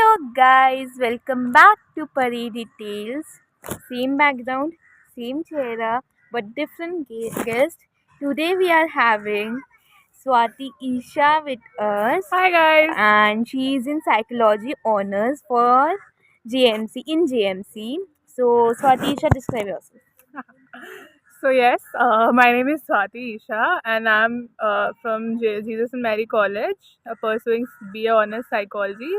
Hello guys, welcome back to Parade Tales. Same background, same chair, but different guest. Today we are having Swati Isha with us. Hi guys. And she is in psychology honors for JMC. So Swati Isha, describe yourself. So yes, my name is Swati Isha, and I'm from Jesus and Mary College, pursuing BA honors psychology.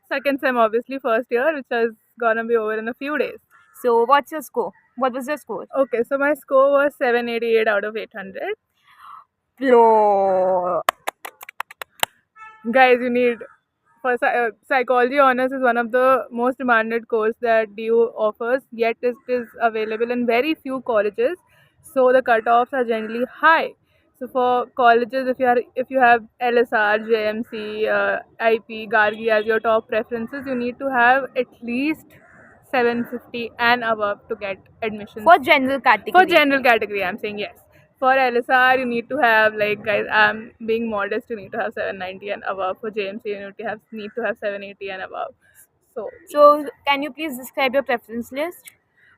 Second sem, obviously, first year, which is gonna be over in a few days. So what's your score? What was your score? Okay, so my score was 788 out of 800. Low. Guys, you need for psychology honors is one of the most demanded course that DU offers. Yet it is available in very few colleges, so the cutoffs are generally high. So for colleges, if you have LSR, JMC, IP, Gargi as your top preferences, you need to have at least 750 and above to get admission. For general category. For general category, I'm saying yes. For LSR, you need to have, like, guys, I'm being modest, you need to have 790 and above. For JMC, you need to have 780 and above. So can you please describe your preference list?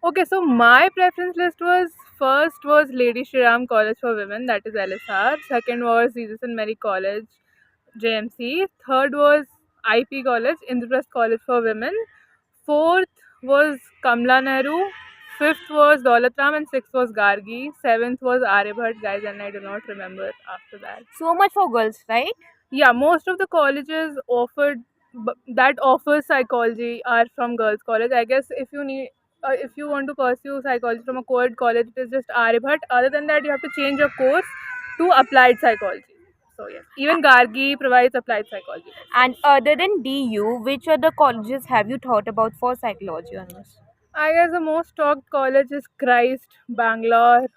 Okay, so my preference list was, first was Lady Shri Ram College for Women, that is LSR. Second was Jesus and Mary College, JMC. Third was IP College, Indraprasth College for Women. Fourth was Kamla Nehru. Fifth was Daulat Ram, and sixth was Gargi. Seventh was Aryabhat, guys, and I do not remember after that. So much for girls, right? Yeah, most of the colleges that offers psychology are from girls' college. I guess if you want to pursue psychology from a co-ed college, it is just Aryabhat. Other than that, you have to change your course to applied psychology. So yes, even Gargi provides applied psychology. And other than DU, which other colleges have you thought about for psychology honors? I guess the most talked college is Christ, Bangalore.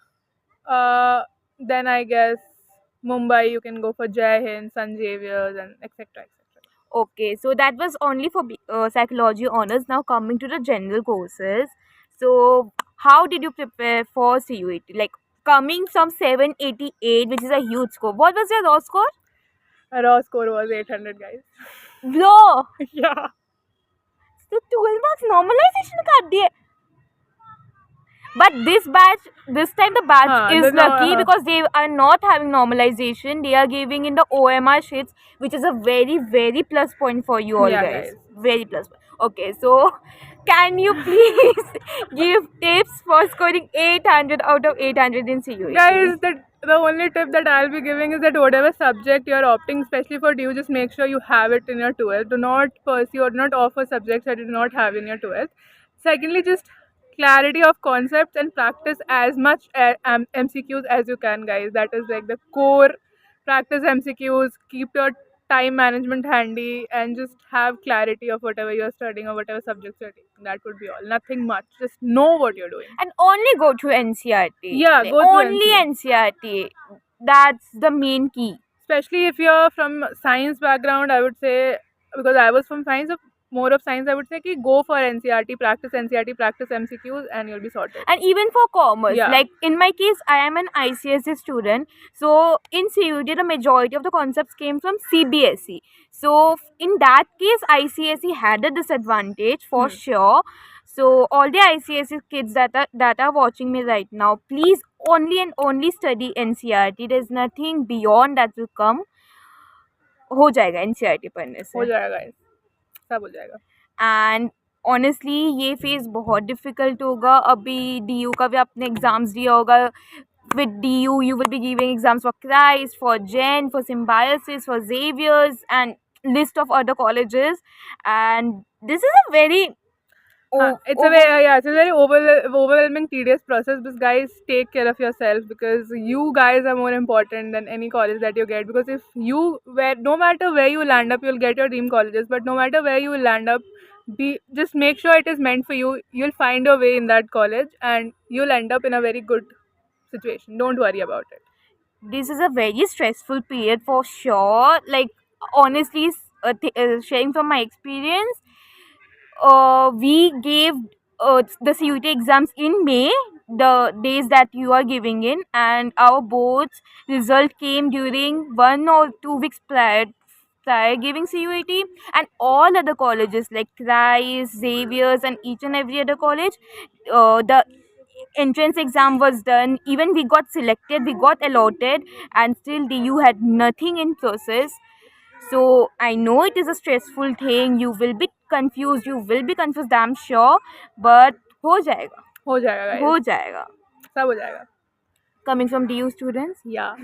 Then I guess Mumbai, you can go for Jai Hind, St. Xavier's, and etc. etc. Okay, so that was only for psychology honors. Now coming to the general courses. So how did you prepare for CUET? Like coming from 788, which is a huge score. What was your raw score? Raw score was 800, guys. Raw. Yeah. So 12 marks normalization कर दिए. But this time the batch is lucky because they are not having normalization. They are giving in the OMR sheets, which is a very, very plus point for you all, Yeah, guys. guys. Very plus point. Okay, so can you please give tips for scoring 800 out of 800 in CUET? Guys, the only tip that I'll be giving is that whatever subject you're opting, especially for DU, just make sure you have it in your 12th. Do not pursue or do not offer subjects that you do not have in your 12th. Secondly, just clarity of concepts and practice as much MCQs as you can, guys. That is like the core. Practice MCQs, keep your time management handy, and just have clarity of whatever you're studying or whatever subjects you're taking. That would be all. Nothing much. Just know what you're doing. And only go to NCRT. Yeah, Like, go to only NCRT. That's the main key. Especially if you're from science background, I would say, because I was from science, more of science, I would say, go for NCRT, practice MCQs, and you'll be sorted. And even for commerce, Yeah. like in my case, I am an ICSE student. So in CUT, the majority of the concepts came from CBSE. So in that case, ICSE had a disadvantage for sure. So all the ICSE kids that are watching me right now, please only and only study NCRT. There's nothing beyond that will come. हो जाएगा NCRT पढ़ने से. हो जाएगा, सब हो जाएगा. And honestly ये फेज बहुत डिफिकल्ट होगा. अभी DU का भी आपने एग्जाम्स दिया होगा. with DU you will be giving exams for Christ, for Gen, for Symbiosis, for Xavier's, and list of other colleges. And this is a very it's a very overwhelming, tedious process. But guys, take care of yourself, because you guys are more important than any college that you get. Because if no matter where you land up, you'll get your dream colleges. But no matter where you land up, just make sure it is meant for you. You'll find your way in that college, and you'll end up in a very good situation. Don't worry about it. This is a very stressful period for sure. Like honestly, sharing from my experience, we gave the CUT exams in May, the days that you are giving in, and our boards result came during 1 or 2 weeks prior started giving CUET, and all other colleges like Christ, Xavier's, and each and every other college, the entrance exam was done. Even we got selected, we got allotted, and still DU had nothing in process. So I know it is a stressful thing. You will be confused. You will be confused. I'm sure, but हो जाएगा. हो जाएगा guys. हो जाएगा. सब हो जाएगा. Coming from DU students. Yeah.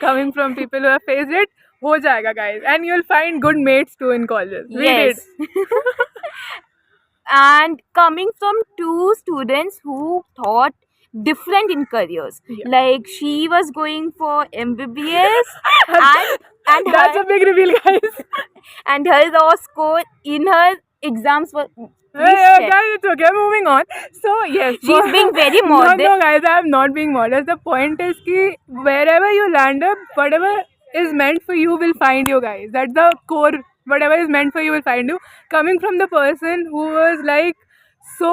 Coming from people who have faced it, हो जाएगा guys. And you'll find good mates too in colleges. We Yes. did. And coming from two students who thought different in careers. Yeah. Like she was going for MBBS and That's her a big reveal, guys. and her raw score in her exams were. Hey, guys, it's okay. Moving on. So yes, She's being very No, modest. no, guys, I am not being modest. The point is कि wherever you land up, whatever is meant for you will find you, guys. That's the core. Whatever is meant for you will find you. Coming from the person who was like so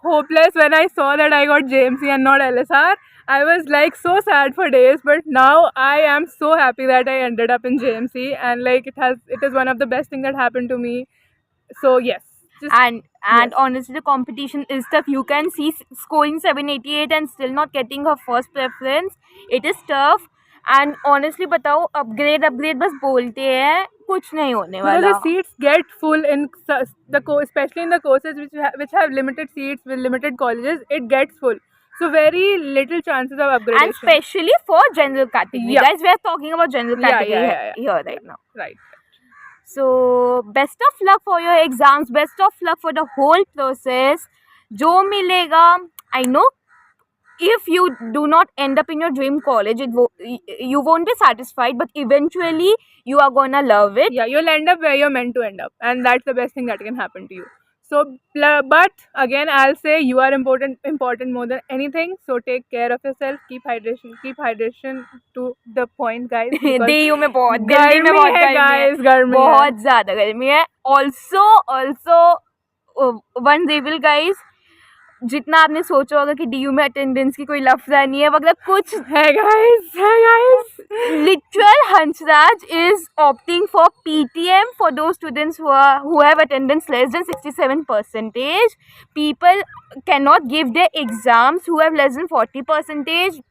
hopeless when I saw that I got JMC and not LSR, I was like so sad for days. But now I am so happy that I ended up in JMC, and like it is one of the best things that happened to me. So yes. And Yes. honestly, the competition is tough. You can see scoring 788 and still not getting her first preference. It is tough. And honestly बताओ, upgrade बस बोलते हैं, कुछ नहीं होने Because वाला. the seats get full in especially in the courses which have limited seats with limited colleges, it gets full. So very little chances of upgradation. And especially for general category. Yeah. Guys, we are talking about general Yeah, category yeah. here right now. Right. So best of luck for your exams. Best of luck for the whole process. जो मिलेगा, I know if you do not end up in your dream college, you won't be satisfied, but eventually you are gonna love it. Yeah, you'll end up where you're meant to end up, and that's the best thing that can happen to you. So, but again, I'll say you are important more than anything. So take care of yourself. Keep hydration to the point, guys. because DU में बहुत दिल्ली में गर्मी बहुत है, गर्मी है, guys. गर्मी है. बहुत ज़्यादा गर्मी है. Also one reveal, guys, जितना आपने सोचा होगा कि DU में अटेंडेंस की कोई लफड़ा नहीं है, मतलब कुछ है guys. literal Hansraj is opting for PTM for those students who have attendance less than 67%. People cannot give their exams who have less than 40%.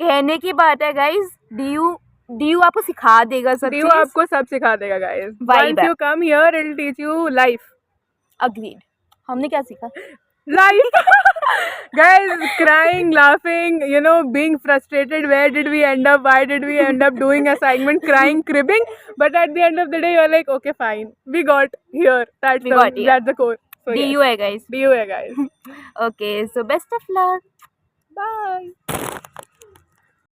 कहने की बात है guys, DU आपको सिखा देगा सब DU चीज़. आपको सब सिखा देगा, guys. Vibe Once है. you come here, it'll teach you life. Agreed. हमने क्या सीखा? Life. Guys, crying, laughing, being frustrated. Where did we end up? Why did we end up doing assignment, crying, cribbing? But at the end of the day, you're like, okay, fine. We got here. That's the core. So, DU yes. है guys. DU है, guys. Okay, so best of luck. Bye.